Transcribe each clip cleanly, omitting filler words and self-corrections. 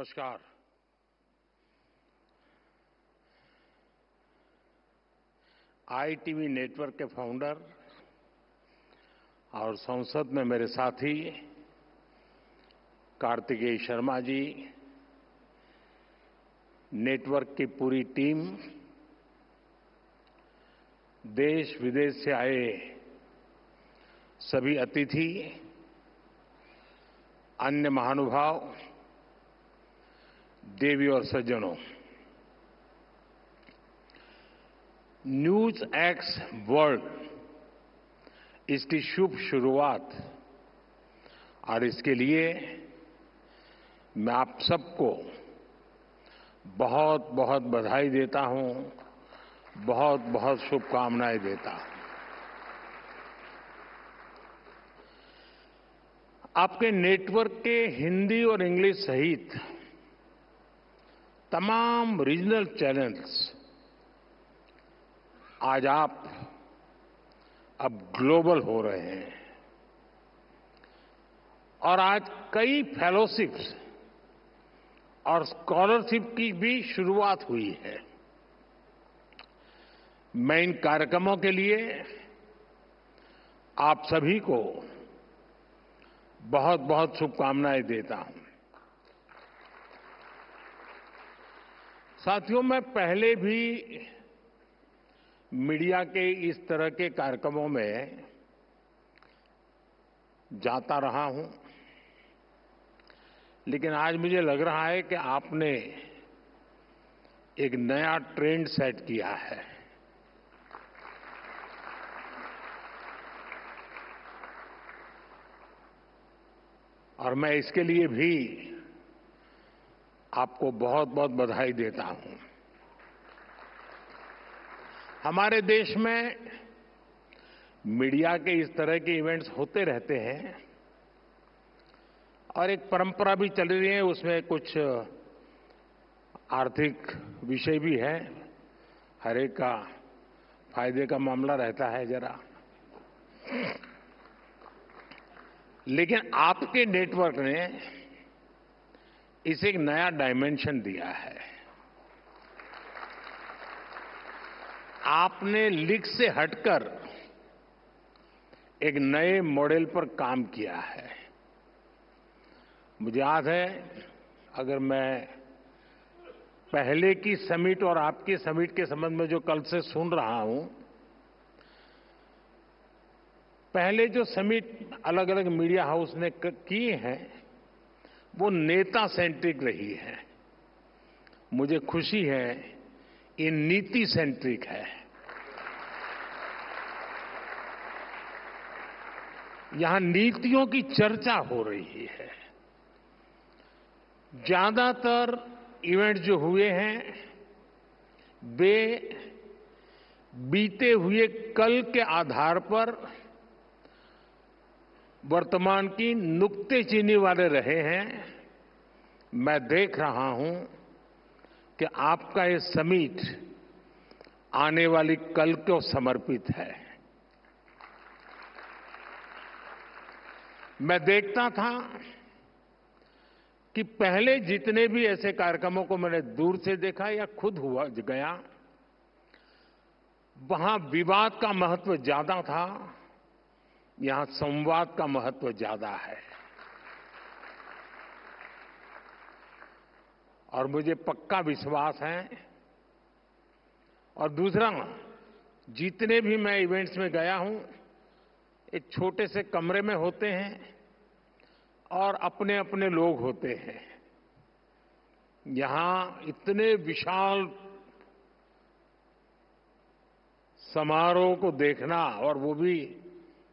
नमस्कार। ITV network के founder और संसद में मेरे साथी कार्तिकेय शर्मा जी, नेटवर्क की पूरी टीम, देश विदेश से आए सभी अतिथि, अन्य महानुभाव, देवी और सज्जनों, न्यूज एक्स वर्ल्ड इसकी शुभ शुरुआत और इसके लिए मैं आप सबको बहुत बहुत बधाई देता हूं, बहुत बहुत शुभकामनाएं देता हूं। आपके नेटवर्क के हिंदी और इंग्लिश सहित तमाम रीजनल चैनल्स आज आप अब ग्लोबल हो रहे हैं और आज कई फेलोशिप्स और स्कॉलरशिप की भी शुरुआत हुई है। मैं इन कार्यक्रमों के लिए आप सभी को बहुत बहुत शुभकामनाएं देता हूं। साथियों, मैं पहले भी मीडिया के इस तरह के कार्यक्रमों में जाता रहा हूं, लेकिन आज मुझे लग रहा है कि आपने एक नया ट्रेंड सेट किया है। और मैं इसके लिए भी आपको बहुत बहुत बधाई देता हूं। हमारे देश में मीडिया के इस तरह के इवेंट्स होते रहते हैं और एक परंपरा भी चल रही है, उसमें कुछ आर्थिक विषय भी है, हर एक का फायदे का मामला रहता है जरा। लेकिन आपके नेटवर्क ने इसे एक नया डायमेंशन दिया है। आपने लीक से हटकर एक नए मॉडल पर काम किया है। मुझे याद है, अगर मैं पहले की समिट और आपकी समिट के संबंध में जो कल से सुन रहा हूं, पहले जो समिट अलग अलग मीडिया हाउस ने किए हैं वो नेता सेंट्रिक रही है। मुझे खुशी है ये नीति सेंट्रिक है। यहां नीतियों की चर्चा हो रही है। ज्यादातर इवेंट जो हुए हैं वे बीते हुए कल के आधार पर वर्तमान की नुक्तेचीनी वाले रहे हैं। मैं देख रहा हूं कि आपका ये समिट आने वाली कल को समर्पित है। मैं देखता था कि पहले जितने भी ऐसे कार्यक्रमों को मैंने दूर से देखा या खुद हुआ गया, वहां विवाद का महत्व ज्यादा था, यहां संवाद का महत्व ज्यादा है। और मुझे पक्का विश्वास है। और दूसरा, जितने भी मैं इवेंट्स में गया हूं, एक छोटे से कमरे में होते हैं और अपने अपने लोग होते हैं। यहां इतने विशाल समारोह को देखना, और वो भी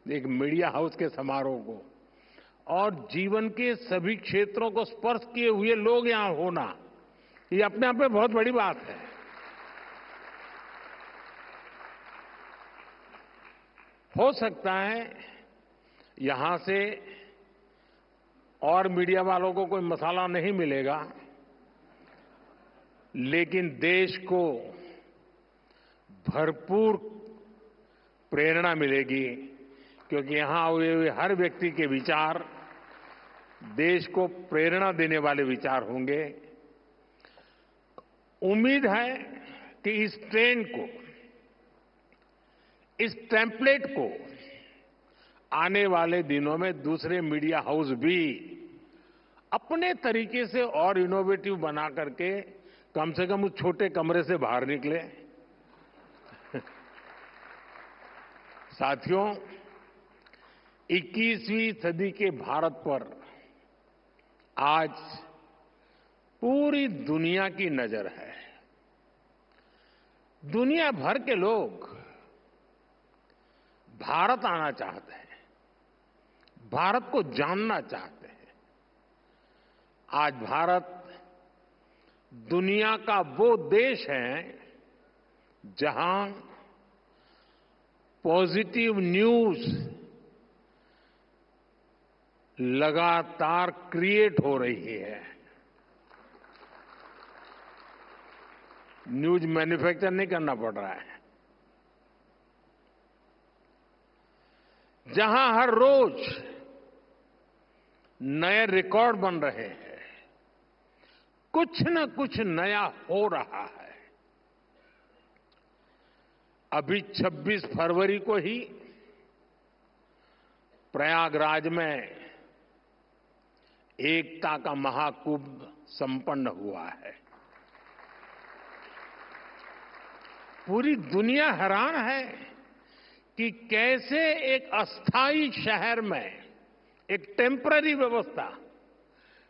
एक मीडिया हाउस के समारोह को, और जीवन के सभी क्षेत्रों को स्पर्श किए हुए लोग यहां होना, ये अपने आप में बहुत बड़ी बात है। हो सकता है यहां से और मीडिया वालों को कोई मसाला नहीं मिलेगा, लेकिन देश को भरपूर प्रेरणा मिलेगी, क्योंकि यहां हुए हर व्यक्ति के विचार देश को प्रेरणा देने वाले विचार होंगे। उम्मीद है कि इस ट्रेंड को, इस टेम्पलेट को आने वाले दिनों में दूसरे मीडिया हाउस भी अपने तरीके से और इनोवेटिव बना करके कम से कम उस छोटे कमरे से बाहर निकले। साथियों, 21वीं सदी के भारत पर आज पूरी दुनिया की नजर है। दुनिया भर के लोग भारत आना चाहते हैं, भारत को जानना चाहते हैं। आज भारत दुनिया का वो देश है जहां पॉजिटिव न्यूज लगातार क्रिएट हो रही है। न्यूज मैन्युफैक्चर नहीं करना पड़ रहा है। जहां हर रोज नए रिकॉर्ड बन रहे हैं, कुछ न कुछ नया हो रहा है। अभी 26 फरवरी को ही प्रयागराज में एकता का महाकुंभ संपन्न हुआ है। पूरी दुनिया हैरान है कि कैसे एक अस्थायी शहर में एक टेम्पररी व्यवस्था,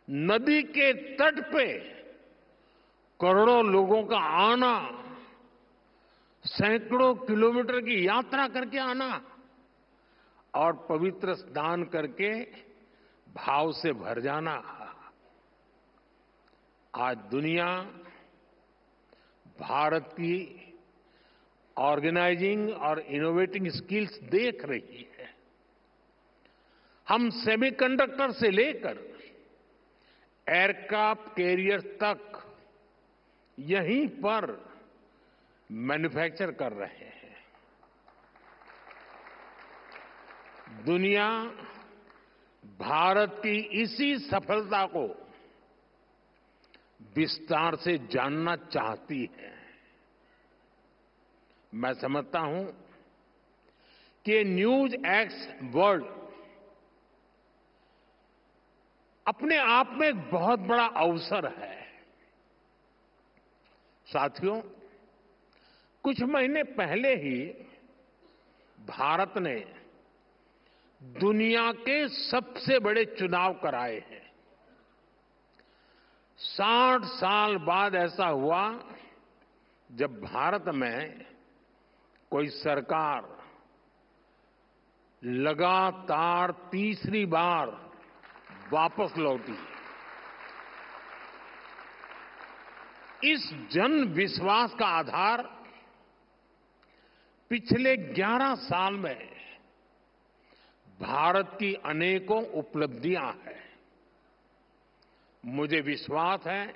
नदी के तट पे करोड़ों लोगों का आना, सैकड़ों किलोमीटर की यात्रा करके आना और पवित्र स्नान करके भाव से भर जाना। आज दुनिया भारत की ऑर्गेनाइजिंग और इनोवेटिंग स्किल्स देख रही है। हम सेमीकंडक्टर से लेकर एयरक्राफ्ट कैरियर तक यहीं पर मैन्युफैक्चर कर रहे हैं। दुनिया भारत की इसी सफलता को विस्तार से जानना चाहती है। मैं समझता हूं कि न्यूज एक्स वर्ल्ड अपने आप में एक बहुत बड़ा अवसर है। साथियों, कुछ महीने पहले ही भारत ने दुनिया के सबसे बड़े चुनाव कराए हैं। 60 साल बाद ऐसा हुआ जब भारत में कोई सरकार लगातार तीसरी बार वापस लौटी। इस जन विश्वास का आधार पिछले 11 साल में भारत की अनेकों उपलब्धियां हैं। मुझे विश्वास है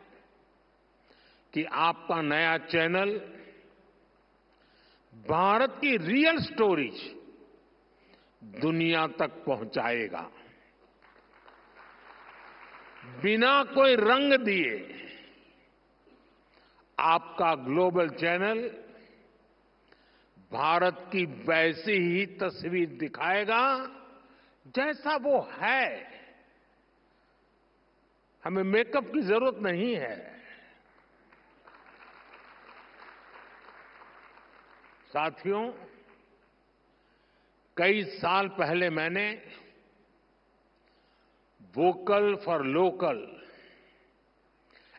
कि आपका नया चैनल भारत की रियल स्टोरीज दुनिया तक पहुंचाएगा। बिना कोई रंग दिए आपका ग्लोबल चैनल भारत की वैसी ही तस्वीर दिखाएगा जैसा वो है। हमें मेकअप की जरूरत नहीं है। साथियों, कई साल पहले मैंने vocal for local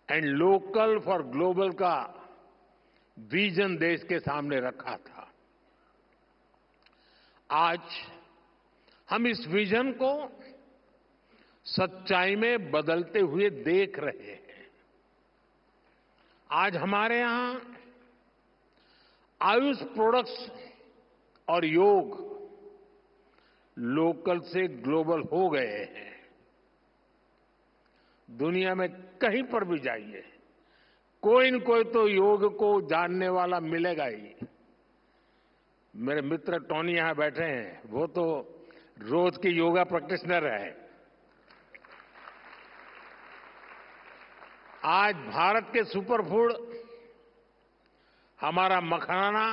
and local for global का विजन देश के सामने रखा था। आज हम इस विजन को सच्चाई में बदलते हुए देख रहे हैं। आज हमारे यहां आयुष प्रोडक्ट्स और योग लोकल से ग्लोबल हो गए हैं। दुनिया में कहीं पर भी जाइए, कोई न कोई तो योग को जानने वाला मिलेगा ही। मेरे मित्र टोनी यहां बैठे हैं, वो तो रोज के योगा प्रैक्टिशनर है। आज भारत के सुपरफूड हमारा मखाना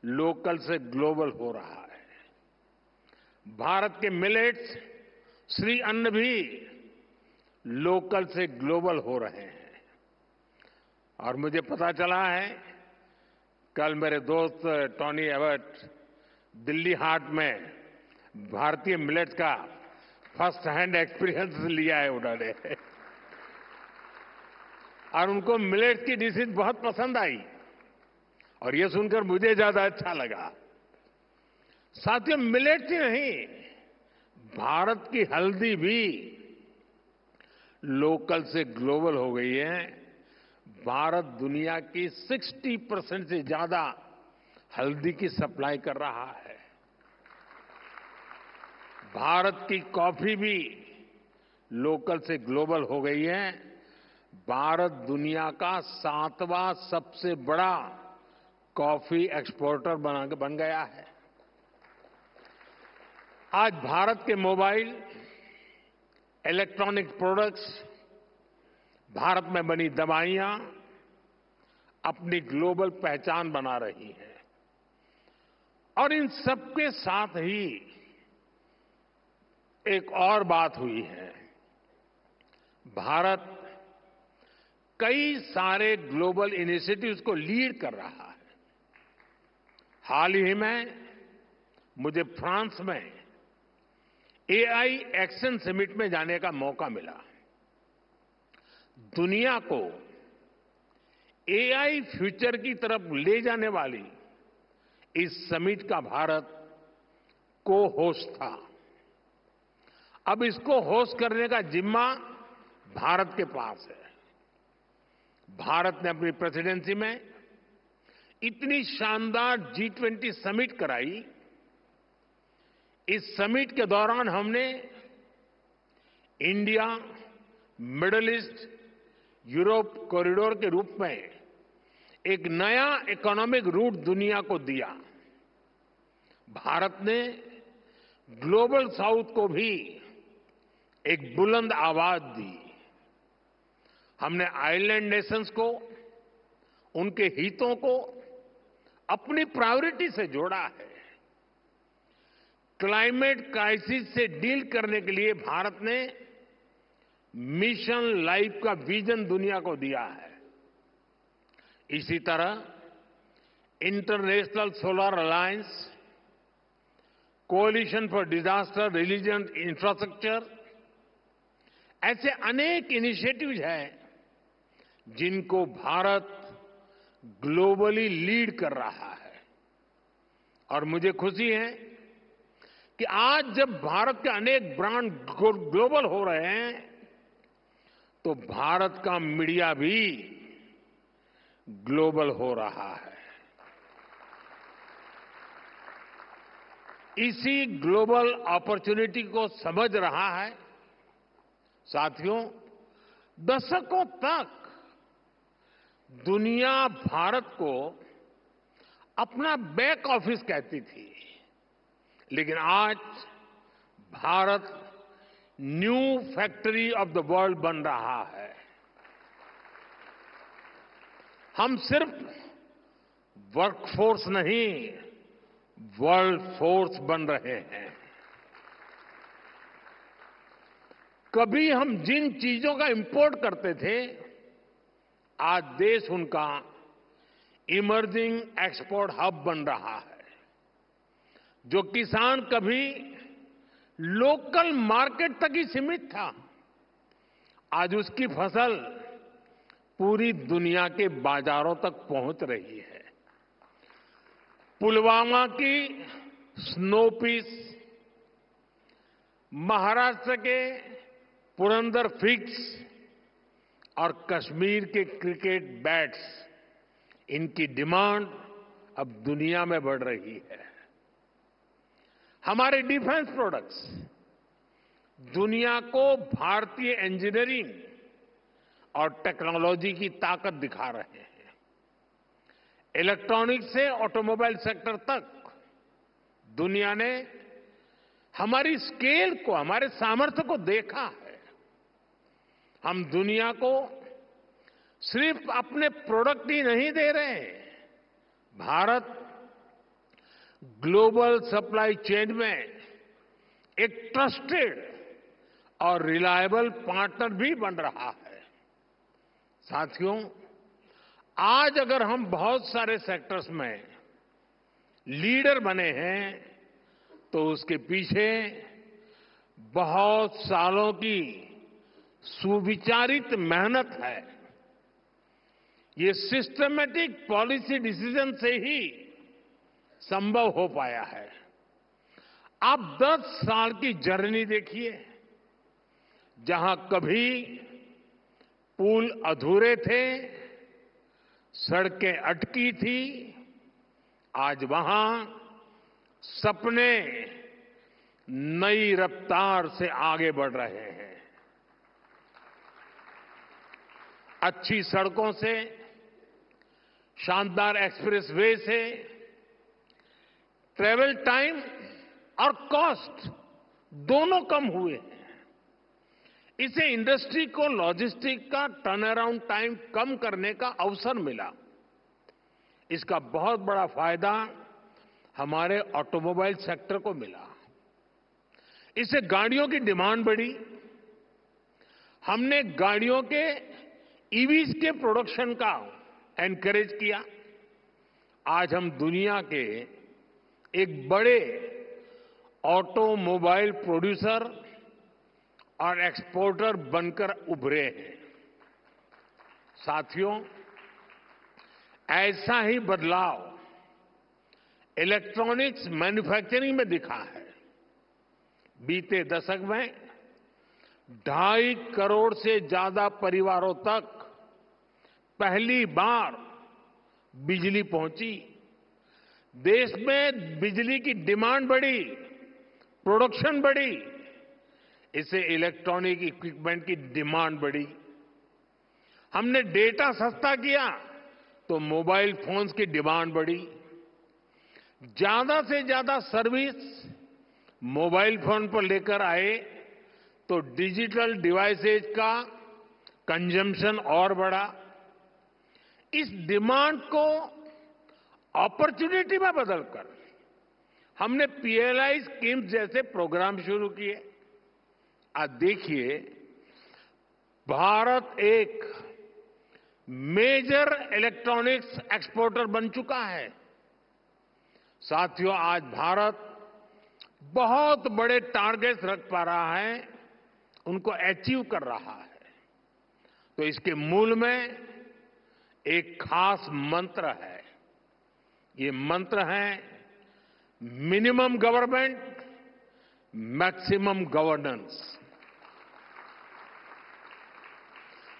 लोकल से ग्लोबल हो रहा है। भारत के मिलेट्स श्री अन्न भी लोकल से ग्लोबल हो रहे हैं। और मुझे पता चला है, कल मेरे दोस्त टॉनी एबट दिल्ली हाट में भारतीय मिलेट्स का फर्स्ट हैंड एक्सपीरियंस लिया है उन्होंने और उनको मिलेट्स की डिशेज बहुत पसंद आई और ये सुनकर मुझे ज्यादा अच्छा लगा। साथियों, मिलेट्स ही नहीं, भारत की हल्दी भी लोकल से ग्लोबल हो गई है। भारत दुनिया की 60% से ज्यादा हल्दी की सप्लाई कर रहा है। भारत की कॉफी भी लोकल से ग्लोबल हो गई है। भारत दुनिया का 7वां सबसे बड़ा कॉफी एक्सपोर्टर बन गया है। आज भारत के मोबाइल, इलेक्ट्रॉनिक प्रोडक्ट्स, भारत में बनी दवाइयां अपनी ग्लोबल पहचान बना रही हैं। और इन सबके साथ ही एक और बात हुई है। भारत कई सारे ग्लोबल इनिशिएटिव्स को लीड कर रहा है। हाल ही में मुझे फ्रांस में एआई एक्शन समिट में जाने का मौका मिला। दुनिया को एआई फ्यूचर की तरफ ले जाने वाली इस समिट का भारत को होस्ट था। अब इसको होस्ट करने का जिम्मा भारत के पास है। भारत ने अपनी प्रेसिडेंसी में इतनी शानदार G20 समिट कराई। इस समिट के दौरान हमने India, middle east, Europe corridor के रूप में एक नया इकोनॉमिक रूट दुनिया को दिया। भारत ने ग्लोबल साउथ को भी एक बुलंद आवाज दी। हमने आइलैंड नेशंस को, उनके हितों को अपनी प्रायोरिटी से जोड़ा है। क्लाइमेट क्राइसिस से डील करने के लिए भारत ने मिशन लाइफ का विजन दुनिया को दिया है। इसी तरह international solar alliance, coalition for disaster resilient infrastructure, ऐसे अनेक इनिशिएटिव्स हैं जिनको भारत ग्लोबली लीड कर रहा है। और मुझे खुशी है कि आज जब भारत के अनेक ब्रांड ग्लोबल हो रहे हैं तो भारत का मीडिया भी ग्लोबल हो रहा है। इसी ग्लोबल अपॉर्चुनिटी को समझ रहा है। साथियों, दशकों तक दुनिया भारत को अपना बैक ऑफिस कहती थी, लेकिन आज Bharat new factory of the world बन रहा है। हम सिर्फ वर्कफोर्स नहीं, वर्ल्ड फोर्स बन रहे हैं। कभी हम जिन चीजों का इंपोर्ट करते थे, आज देश उनका इमर्जिंग एक्सपोर्ट हब बन रहा है। जो किसान कभी लोकल मार्केट तक ही सीमित था, आज उसकी फसल पूरी दुनिया के बाजारों तक पहुंच रही है। पुलवामा की स्नो पीस, महाराष्ट्र के पुरंदर फिग्स और कश्मीर के क्रिकेट बैट्स, इनकी डिमांड अब दुनिया में बढ़ रही है। हमारे डिफेंस प्रोडक्ट्स दुनिया को भारतीय इंजीनियरिंग और टेक्नोलॉजी की ताकत दिखा रहे हैं। इलेक्ट्रॉनिक्स से ऑटोमोबाइल सेक्टर तक दुनिया ने हमारी स्केल को, हमारे सामर्थ्य को देखा है। हम दुनिया को सिर्फ अपने प्रोडक्ट ही नहीं दे रहे। भारत ग्लोबल सप्लाई चेन में एक ट्रस्टेड और रिलायबल पार्टनर भी बन रहा है। साथियों, आज अगर हम बहुत सारे सेक्टर्स में लीडर बने हैं तो उसके पीछे बहुत सालों की सुविचारित मेहनत है। ये सिस्टमैटिक पॉलिसी डिसीजन से ही संभव हो पाया है। आप 10 साल की जर्नी देखिए, जहां कभी पुल अधूरे थे, सड़कें अटकी थी, आज वहां सपने नई रफ्तार से आगे बढ़ रहे हैं। अच्छी सड़कों से, शानदार एक्सप्रेसवे से ट्रैवल टाइम और कॉस्ट दोनों कम हुए हैं। इससे इंडस्ट्री को लॉजिस्टिक का टर्न अराउंड टाइम कम करने का अवसर मिला। इसका बहुत बड़ा फायदा हमारे ऑटोमोबाइल सेक्टर को मिला। इससे गाड़ियों की डिमांड बढ़ी। हमने गाड़ियों के ईवीज के प्रोडक्शन का एनकरेज किया। आज हम दुनिया के एक बड़े ऑटोमोबाइल प्रोड्यूसर और एक्सपोर्टर बनकर उभरे हैं। साथियों, ऐसा ही बदलाव इलेक्ट्रॉनिक्स मैन्युफैक्चरिंग में दिखा है। बीते दशक में 2.5 करोड़ से ज्यादा परिवारों तक पहली बार बिजली पहुंची। देश में बिजली की डिमांड बढ़ी, प्रोडक्शन बढ़ी। इससे इलेक्ट्रॉनिक इक्विपमेंट की डिमांड बढ़ी। हमने डेटा सस्ता किया तो मोबाइल फोन्स की डिमांड बढ़ी। ज्यादा से ज्यादा सर्विस मोबाइल फोन पर लेकर आए तो डिजिटल डिवाइसेज का कंजम्पशन और बढ़ा। इस डिमांड को अपॉर्चुनिटी में बदलकर हमने पीएलआई स्कीम जैसे प्रोग्राम शुरू किए। आज देखिए, भारत एक मेजर इलेक्ट्रॉनिक्स एक्सपोर्टर बन चुका है। साथियों, आज भारत बहुत बड़े टारगेट्स रख पा रहा है, उनको अचीव कर रहा है। तो इसके मूल में एक खास मंत्र है। ये मंत्र है मिनिमम गवर्नमेंट, मैक्सिमम गवर्नेंस।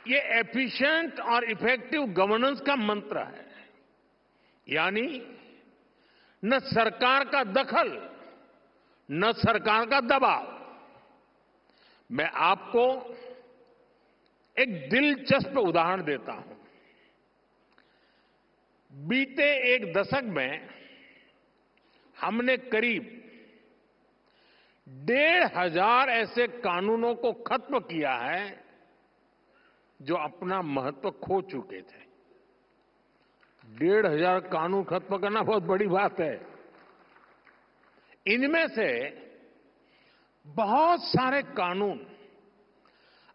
ये एफिशिएंट और इफेक्टिव गवर्नेंस का मंत्र है। यानी न सरकार का दखल, न सरकार का दबाव। मैं आपको एक दिलचस्प उदाहरण देता हूं। बीते एक दशक में हमने करीब 1,500 ऐसे कानूनों को खत्म किया है जो अपना महत्व खो चुके थे। 1,500 कानून खत्म करना बहुत बड़ी बात है। इनमें से बहुत सारे कानून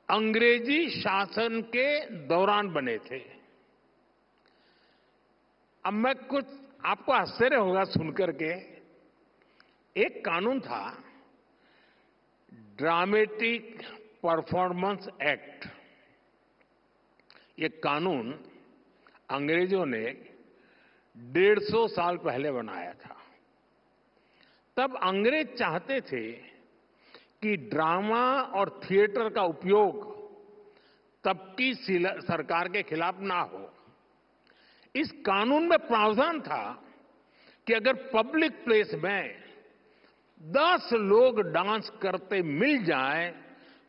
अंग्रेजी शासन के दौरान बने थे। अब मैं कुछ आपको आश्चर्य होगा सुनकर के, एक कानून था ड्रामेटिक परफॉर्मेंस एक्ट। ये कानून अंग्रेजों ने 150 साल पहले बनाया था। तब अंग्रेज चाहते थे कि ड्रामा और थिएटर का उपयोग तब की सरकार के खिलाफ ना हो। इस कानून में प्रावधान था कि अगर पब्लिक प्लेस में 10 लोग डांस करते मिल जाएं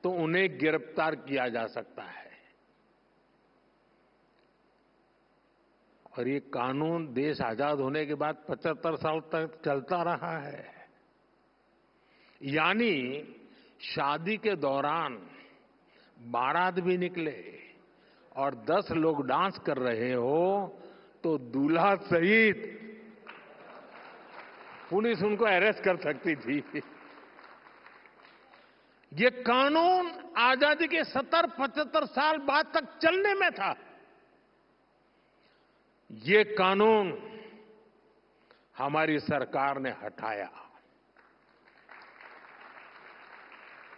तो उन्हें गिरफ्तार किया जा सकता है। और ये कानून देश आजाद होने के बाद 75 साल तक चलता रहा है। यानी शादी के दौरान बारात भी निकले और 10 लोग डांस कर रहे हो तो दूल्हा सहित पुलिस उनको अरेस्ट कर सकती थी। ये कानून आजादी के 70-75 साल बाद तक चलने में था। ये कानून हमारी सरकार ने हटाया।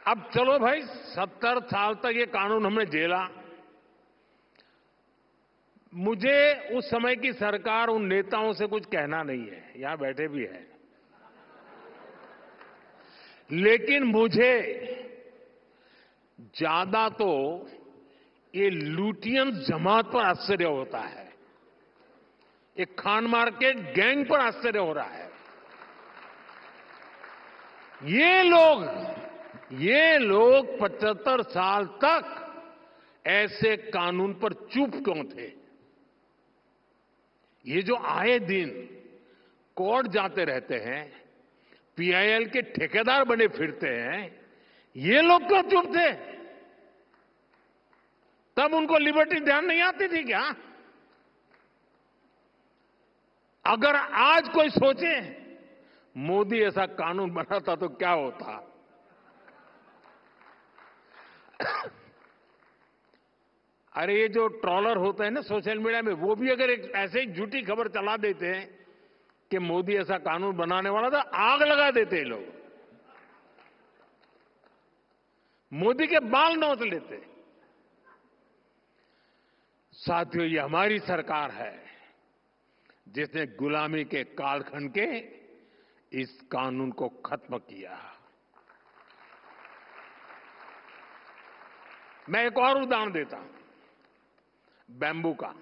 अब चलो भाई, 70 साल तक ये कानून हमने झेला। मुझे उस समय की सरकार, उन नेताओं से कुछ कहना नहीं है, यहां बैठे भी हैं, लेकिन मुझे ज्यादा तो ये लुटियन जमात पर आश्चर्य होता है, एक खान मार्केट गैंग पर आश्चर्य हो रहा है। ये लोग 75 साल तक ऐसे कानून पर चुप क्यों थे? ये जो आए दिन कोर्ट जाते रहते हैं, पीआईएल के ठेकेदार बने फिरते हैं, ये लोग क्यों चुप थे? तब उनको लिबर्टी ध्यान नहीं आती थी क्या? अगर आज कोई सोचे मोदी ऐसा कानून बनाता तो क्या होता? अरे ये जो ट्रॉलर होते हैं ना सोशल मीडिया में, वो भी अगर एक ऐसे ही झूठी खबर चला देते हैं कि मोदी ऐसा कानून बनाने वाला था, आग लगा देते हैं लोग, मोदी के बाल नोच लेते। साथियों, ये हमारी सरकार है जिसने गुलामी के कालखंड के इस कानून को खत्म किया। मैं एक और उदाहरण देता हूं, बैम्बू का।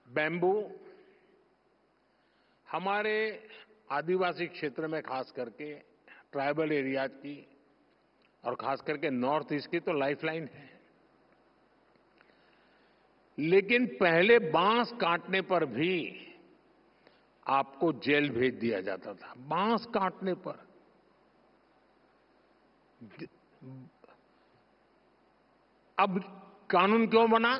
बैम्बू हमारे आदिवासी क्षेत्र में, खास करके ट्राइबल एरियाज की और खास करके नॉर्थ ईस्ट की तो लाइफलाइन है। लेकिन पहले बांस काटने पर भी आपको जेल भेज दिया जाता था, बांस काटने पर। अब कानून क्यों बना?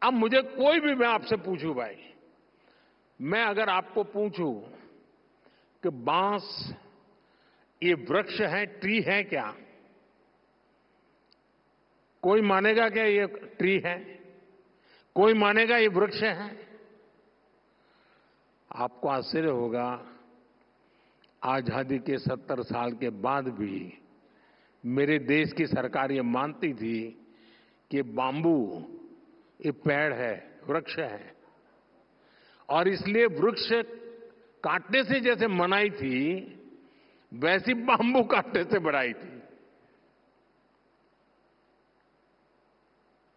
अब मुझे कोई भी, मैं आपसे पूछूं भाई, मैं अगर आपको पूछूं कि बांस ये वृक्ष है, ट्री है क्या? कोई मानेगा क्या ये ट्री है? कोई मानेगा ये वृक्ष है? आपको आश्चर्य होगा, आजादी के 70 साल के बाद भी मेरे देश की सरकार ये मानती थी कि बाम्बू ये पेड़ है, वृक्ष है, और इसलिए वृक्ष काटने से जैसे मनाई थी, वैसी बाम्बू काटने से बढ़ाई थी।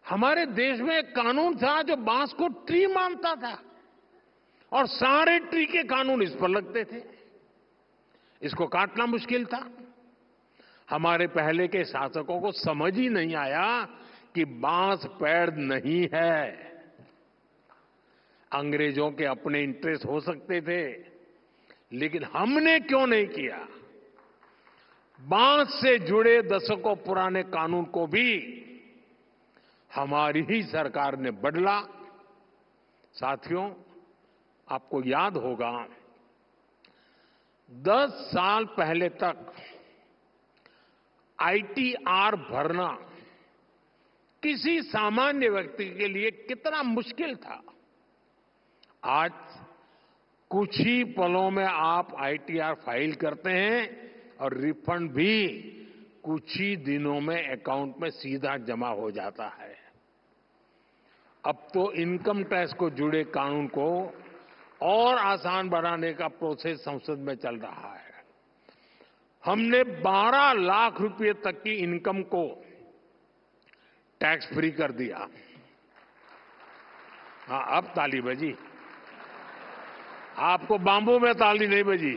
हमारे देश में एक कानून था जो बांस को ट्री मानता था, और सारे ट्री के कानून इस पर लगते थे। इसको काटना मुश्किल था। हमारे पहले के शासकों को समझ ही नहीं आया कि बांस पेड़ नहीं है। अंग्रेजों के अपने इंटरेस्ट हो सकते थे, लेकिन हमने क्यों नहीं किया? बांस से जुड़े दशकों पुराने कानून को भी हमारी ही सरकार ने बदला। साथियों, आपको याद होगा, 10 साल पहले तक आईटीआर भरना किसी सामान्य व्यक्ति के लिए कितना मुश्किल था। आज कुछ ही पलों में आप आईटीआर फाइल करते हैं और रिफंड भी कुछ ही दिनों में अकाउंट में सीधा जमा हो जाता है। अब तो इनकम टैक्स को जुड़े कानून को और आसान बनाने का प्रोसेस संसद में चल रहा है। हमने 12 लाख रुपए तक की इनकम को टैक्स फ्री कर दिया। हाँ, अब ताली बजी। आपको बाम्बू में ताली नहीं बजी,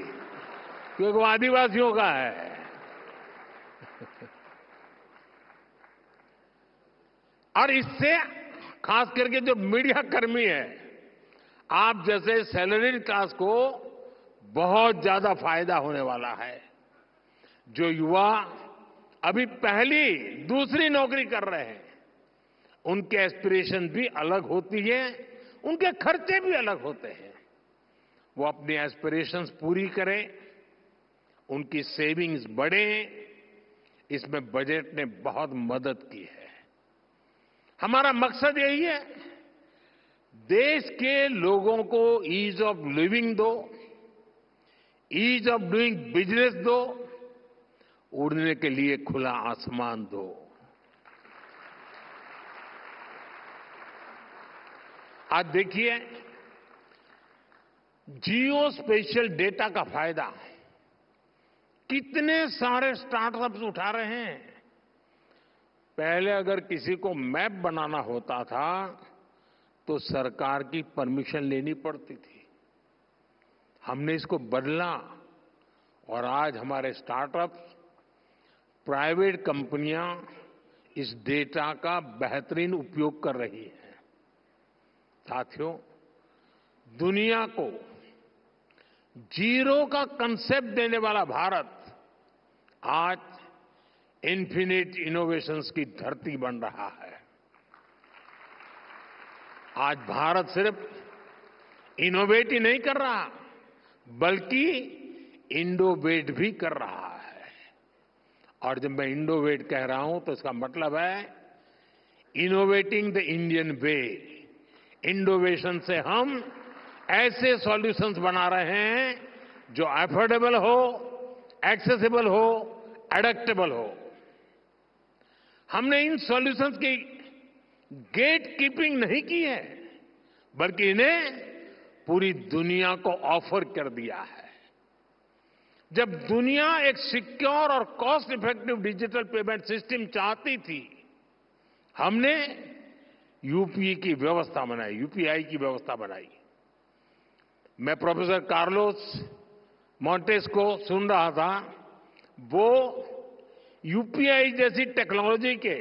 क्योंकि वो आदिवासियों का है। और इससे खास करके जो मीडिया कर्मी है, आप जैसे सैलरीड क्लास को बहुत ज्यादा फायदा होने वाला है। जो युवा अभी पहली दूसरी नौकरी कर रहे हैं, उनके एस्पिरेशन भी अलग होती है, उनके खर्चे भी अलग होते हैं। वो अपनी एस्पिरेशंस पूरी करें, उनकी सेविंग्स बढ़े, इसमें बजट ने बहुत मदद की है। हमारा मकसद यही है, देश के लोगों को ईज ऑफ लिविंग दो, ईज ऑफ डूइंग बिजनेस दो, उड़ने के लिए खुला आसमान दो। आज देखिए, जियो स्पेशियल डेटा का फायदा कितने सारे स्टार्टअप्स उठा रहे हैं। पहले अगर किसी को मैप बनाना होता था तो सरकार की परमिशन लेनी पड़ती थी। हमने इसको बदला और आज हमारे स्टार्टअप्स, प्राइवेट कंपनियां इस डेटा का बेहतरीन उपयोग कर रही हैं। साथियों, दुनिया को जीरो का कंसेप्ट देने वाला भारत आज इन्फिनिट इनोवेशंस की धरती बन रहा है। आज भारत सिर्फ इनोवेट ही नहीं कर रहा, बल्कि इंडोवेट भी कर रहा है। और जब मैं इंडोवेट कह रहा हूं तो इसका मतलब है इनोवेटिंग द इंडियन वे। इंडोवेशन से हम ऐसे सॉल्यूशंस बना रहे हैं जो अफोर्डेबल हो, एक्सेसिबल हो, एडेप्टेबल हो। हमने इन सॉल्यूशंस की गेट कीपिंग नहीं की है, बल्कि इन्हें पूरी दुनिया को ऑफर कर दिया है। जब दुनिया एक सिक्योर और cost effective digital payment system चाहती थी, हमने यूपीआई की व्यवस्था बनाई। मैं प्रोफेसर कार्लोस मोंटेस को सुन रहा था। वो यूपीआई जैसी टेक्नोलॉजी के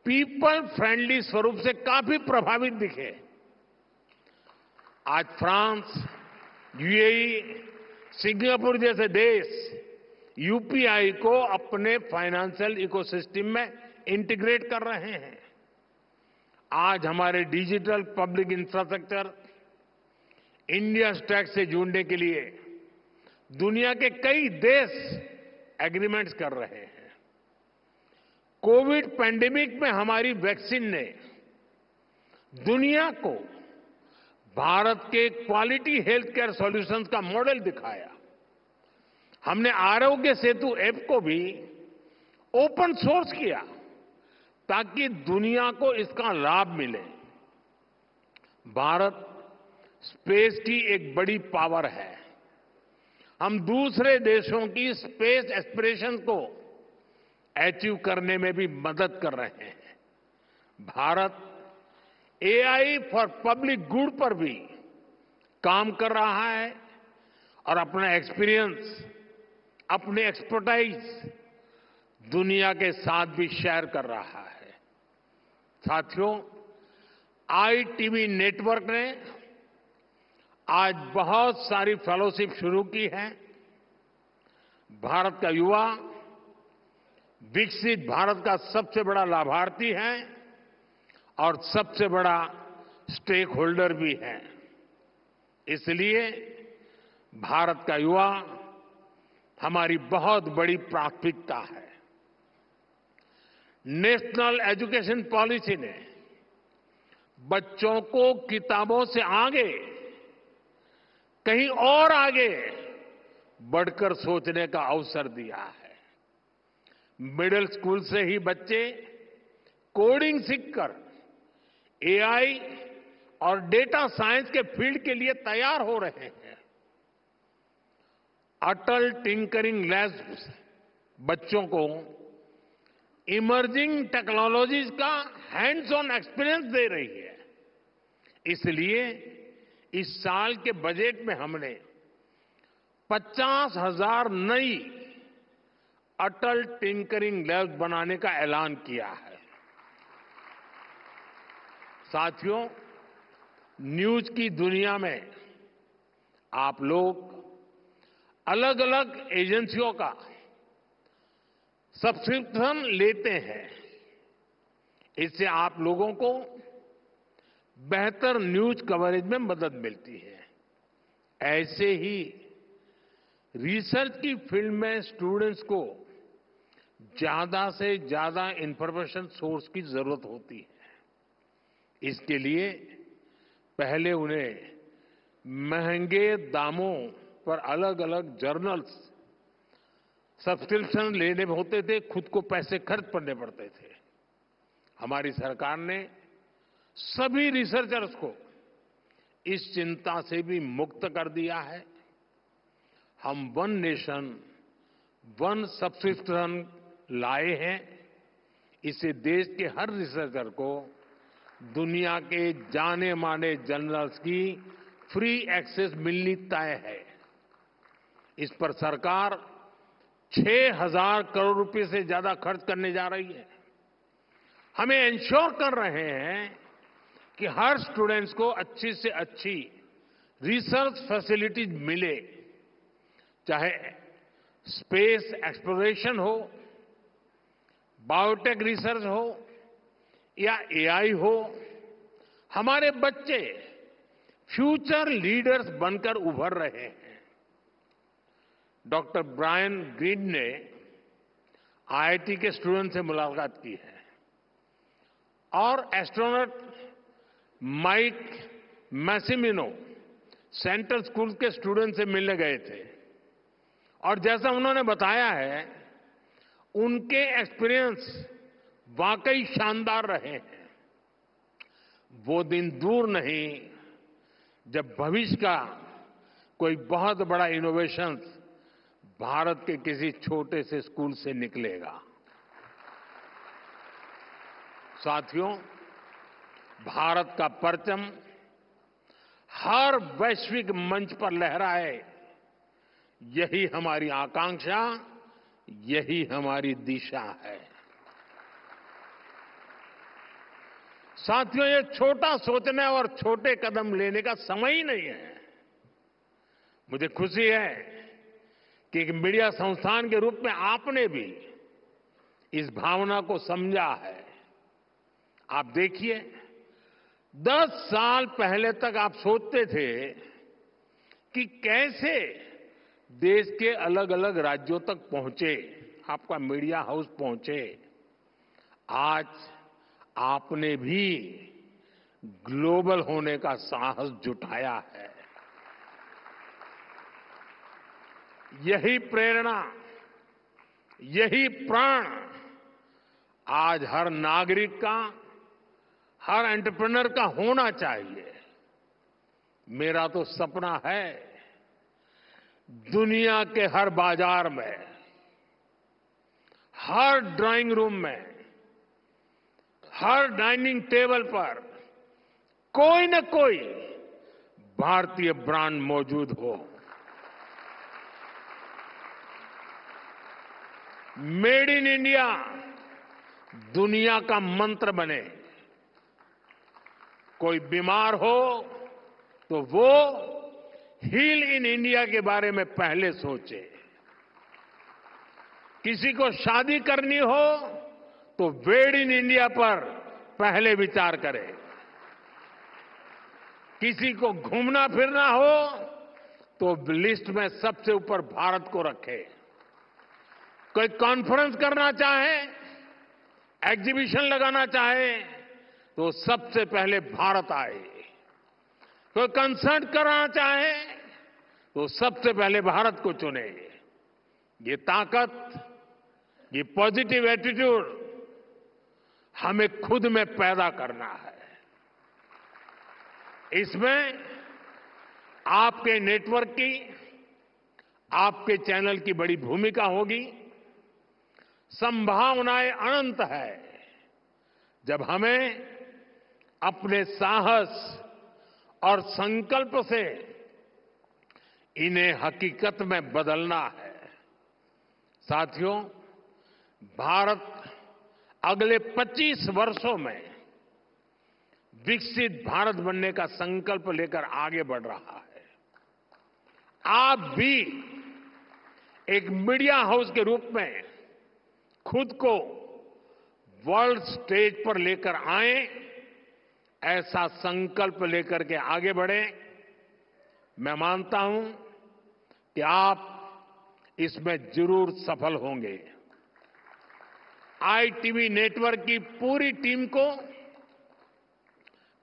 पीपल फ्रेंडली स्वरूप से काफी प्रभावित दिखे। आज फ्रांस, यूएई, सिंगापुर जैसे देश यूपीआई को अपने फाइनेंशियल इकोसिस्टम में इंटीग्रेट कर रहे हैं। आज हमारे digital public infrastructure India stack से जुड़ने के लिए दुनिया के कई देश एग्रीमेंट्स कर रहे हैं। कोविड पैंडेमिक में हमारी वैक्सीन ने दुनिया को भारत के क्वालिटी हेल्थ केयर सॉल्यूशंस का मॉडल दिखाया। हमने आरोग्य सेतु ऐप को भी ओपन सोर्स किया ताकि दुनिया को इसका लाभ मिले। भारत स्पेस की एक बड़ी पावर है। हम दूसरे देशों की स्पेस एस्पिरेशन को अचीव करने में भी मदद कर रहे हैं। Bharat AI for public good पर भी काम कर रहा है और अपना एक्सपीरियंस, अपने एक्सपर्टाइज दुनिया के साथ भी शेयर कर रहा है। साथियों, आईटीबी नेटवर्क ने आज बहुत सारी फेलोशिप शुरू की है। भारत का युवा विकसित भारत का सबसे बड़ा लाभार्थी है और सबसे बड़ा स्टेक होल्डर भी है। इसलिए भारत का युवा हमारी बहुत बड़ी प्राथमिकता है। नेशनल एजुकेशन पॉलिसी ने बच्चों को किताबों से आगे, कहीं और आगे बढ़कर सोचने का अवसर दिया है। मिडिल स्कूल से ही बच्चे कोडिंग सीखकर एआई और डेटा साइंस के फील्ड के लिए तैयार हो रहे हैं। अटल टिंकरिंग लैब्स बच्चों को इमर्जिंग टेक्नोलॉजीज का हैंड्स ऑन एक्सपीरियंस दे रही है। इसलिए इस साल के बजट में हमने 50,000 नई अटल टिंकरिंग लैब्स बनाने का ऐलान किया है। साथियों, न्यूज की दुनिया में आप लोग अलग अलग एजेंसियों का सब्सक्रिप्शन लेते हैं, इससे आप लोगों को बेहतर न्यूज कवरेज में मदद मिलती है। ऐसे ही रिसर्च की फील्ड में स्टूडेंट्स को ज्यादा से ज्यादा इंफॉर्मेशन सोर्स की जरूरत होती है। इसके लिए पहले उन्हें महंगे दामों पर अलग अलग जर्नल्स सब्सक्रिप्शन लेने होते थे, खुद को पैसे खर्च करने पड़ते थे। हमारी सरकार ने सभी रिसर्चर्स को इस चिंता से भी मुक्त कर दिया है। हम वन नेशन वन सब्सक्रिप्शन लाए हैं। इससे देश के हर रिसर्चर को दुनिया के जाने माने जर्नल्स की फ्री एक्सेस मिलनी तय है। इस पर सरकार 6,000 करोड़ रुपए से ज्यादा खर्च करने जा रही है। हमें इंश्योर कर रहे हैं कि हर स्टूडेंट्स को अच्छी से अच्छी रिसर्च फैसिलिटीज मिले, चाहे स्पेस एक्सप्लोरेशन हो, बायोटेक रिसर्च हो या एआई हो। हमारे बच्चे फ्यूचर लीडर्स बनकर उभर रहे हैं। डॉक्टर ब्रायन ग्रीन ने आईआईटी के स्टूडेंट से मुलाकात की है और एस्ट्रोनॉट माइक मैसिमिनो सेंट्रल स्कूल के स्टूडेंट से मिलने गए थे और जैसा उन्होंने बताया है, उनके एक्सपीरियंस वाकई शानदार रहे हैं। वो दिन दूर नहीं जब भविष्य का कोई बहुत बड़ा इनोवेशन भारत के किसी छोटे से स्कूल से निकलेगा। साथियों, भारत का परचम हर वैश्विक मंच पर लहराए, यही हमारी आकांक्षा, यही हमारी दिशा है। साथियों, ये छोटा सोचने और छोटे कदम लेने का समय ही नहीं है। मुझे खुशी है कि एक मीडिया संस्थान के रूप में आपने भी इस भावना को समझा है। आप देखिए, 10 साल पहले तक आप सोचते थे कि कैसे देश के अलग अलग राज्यों तक पहुंचे, आपका मीडिया हाउस पहुंचे। आज आपने भी ग्लोबल होने का साहस जुटाया है। यही प्रेरणा, यही प्राण आज हर नागरिक का, हर एंटरप्रेन्योर का होना चाहिए। मेरा तो सपना है दुनिया के हर बाजार में, हर ड्राइंग रूम में, हर डाइनिंग टेबल पर कोई न कोई भारतीय ब्रांड मौजूद हो। मेड इन इंडिया दुनिया का मंत्र बने। कोई बीमार हो तो वो हील इन इंडिया के बारे में पहले सोचे। किसी को शादी करनी हो तो मेड इन इंडिया पर पहले विचार करे। किसी को घूमना फिरना हो तो लिस्ट में सबसे ऊपर भारत को रखे। कोई कॉन्फ्रेंस करना चाहे, एग्जीबिशन लगाना चाहे तो सबसे पहले भारत आए। कोई कंसर्ट कराना चाहे तो सबसे पहले भारत को चुने। ये ताकत, ये पॉजिटिव एटीट्यूड हमें खुद में पैदा करना है। इसमें आपके नेटवर्क की, आपके चैनल की बड़ी भूमिका होगी। संभावनाएं अनंत है जब हमें अपने साहस और संकल्प से इन्हें हकीकत में बदलना है। साथियों, भारत अगले 25 वर्षों में विकसित भारत बनने का संकल्प लेकर आगे बढ़ रहा है। आप भी एक मीडिया हाउस के रूप में खुद को वर्ल्ड स्टेज पर लेकर आए, ऐसा संकल्प लेकर के आगे बढ़े। मैं मानता हूं कि आप इसमें जरूर सफल होंगे। आईटीवी नेटवर्क की पूरी टीम को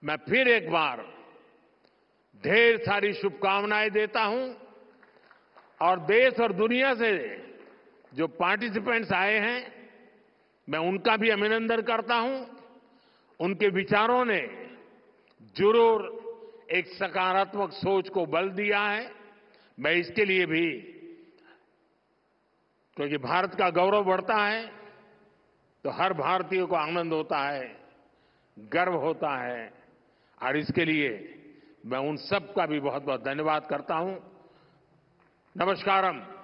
मैं फिर एक बार ढेर सारी शुभकामनाएं देता हूं और देश और दुनिया से जो पार्टिसिपेंट्स आए हैं, मैं उनका भी अभिनंदन करता हूं। उनके विचारों ने जरूर एक सकारात्मक सोच को बल दिया है। मैं इसके लिए भी, क्योंकि भारत का गौरव बढ़ता है तो हर भारतीय को आनंद होता है, गर्व होता है, और इसके लिए मैं उन सब का भी बहुत बहुत धन्यवाद करता हूं। नमस्कारम।